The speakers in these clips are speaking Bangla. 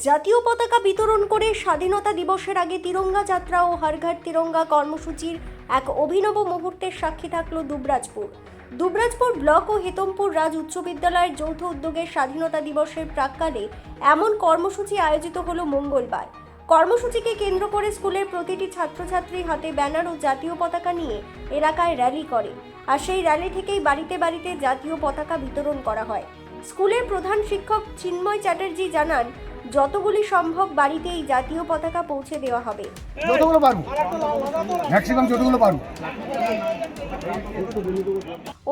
জাতীয় পতাকা বিতরণ করে স্বাধীনতা দিবসের আগে তিরঙ্গা যাত্রা ও হর ঘর তিরঙ্গা কর্মসূচির এক অভিনব মুহূর্তের সাক্ষী থাকলো দুবরাজপুর ব্লক ও হেতমপুর রাজ উচ্চ বিদ্যালয়ের যৌথ উদ্যোগে স্বাধীনতা দিবসের প্রাক্কালে এমন কর্মসূচি আয়োজিত হলো মঙ্গলবার। কর্মসূচিকে কেন্দ্র করে স্কুলের প্রতিটি ছাত্রছাত্রী হাতে ব্যানার ও জাতীয় পতাকা নিয়ে এলাকায় র্যালি করে, আর সেই র্যালি থেকেই বাড়িতে বাড়িতে জাতীয় পতাকা বিতরণ করা হয়। স্কুলের প্রধান শিক্ষক চিন্ময় চ্যাটার্জি জানান, যতগুলি সম্ভব বাড়িতে এই জাতীয় পতাকা পৌঁছে দেওয়া হবে।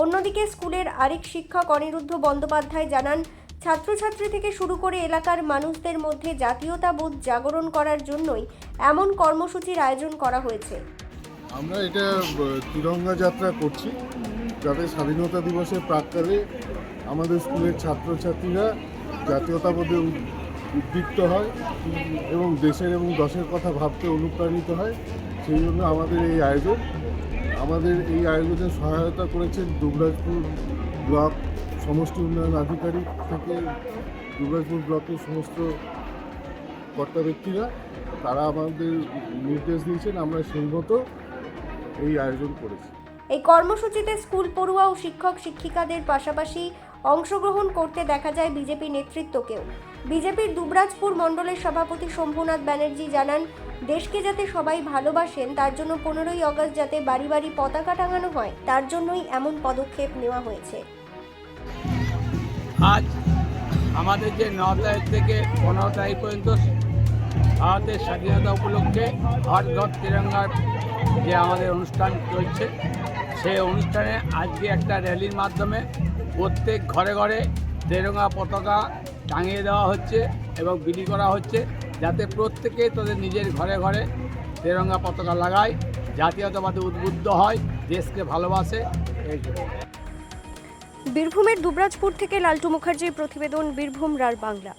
অন্যদিকে স্কুলের আরেক শিক্ষক অনিরুদ্ধ বন্দ্যোপাধ্যায় জানান, ছাত্রছাত্রী থেকে শুরু করে এলাকার মানুষদের মধ্যে জাতীয়তাবোধ জাগরণ করার জন্যই এমন কর্মসূচির আয়োজন করা হয়েছে। আমরা এটা তিরঙ্গা যাত্রা করছি, যাতে স্বাধীনতা দিবসের প্রাক্কালে আমাদের স্কুলের ছাত্রছাত্রীরা জাতীয়তাবোধে উদ্দীপ্ত হয় এবং দেশের এবং দশের কথা ভাবতে অনুপ্রাণিত হয়। সেই জন্য আমাদের এই আয়োজনে সহায়তা করেছেন দুবরাজপুর ব্লক সমষ্টি উন্নয়ন আধিকারিক থেকে দুবরাজপুর ব্লকের সমস্ত কর্তা ব্যক্তিরা। তারা আমাদের নির্দেশ দিয়েছেন, আমরা সেই মতো এই আয়োজন করেছি। এই কর্মসূচিতে স্কুল পড়ুয়া ও শিক্ষক শিক্ষিকাদের পাশাপাশি অংশগ্রহণ করতে দেখা যায় বিজেপি নেতৃত্বকেও। বিজেপির দুবরাজপুর মণ্ডলের সভাপতি শম্ভুনাথ ব্যানার্জি জানান, দেশকে যাতে সবাই ভালোবাসেন তার জন্য 15ই আগস্ট যাতে বাড়ি বাড়ি পতাকা টাঙানো হয়, তার জন্যই এমন পদক্ষেপ নেওয়া হয়েছে। আজ আমাদের যে 9 তারিখ থেকে 15 তারিখ পর্যন্ত ভারতের স্বাধীনতা উপলক্ষে হর ঘর তিরঙ্গার যে আমাদের অনুষ্ঠান চলছে, সেই অনুষ্ঠানে আজকে একটা র্যালির মাধ্যমে প্রত্যেক ঘরে ঘরে তিরঙ্গা পতাকা টাঙিয়ে দেওয়া হচ্ছে এবং বিলি করা হচ্ছে, যাতে প্রত্যেকে তাদের নিজের ঘরে ঘরে তিরঙ্গা পতাকা লাগায়, জাতীয়তাবাদে উদ্বুদ্ধ হয়, দেশকে ভালোবাসে। বীরভূমের দুবরাজপুর থেকে লালটু মুখার্জির প্রতিবেদন, বীরভূম রার বাংলা।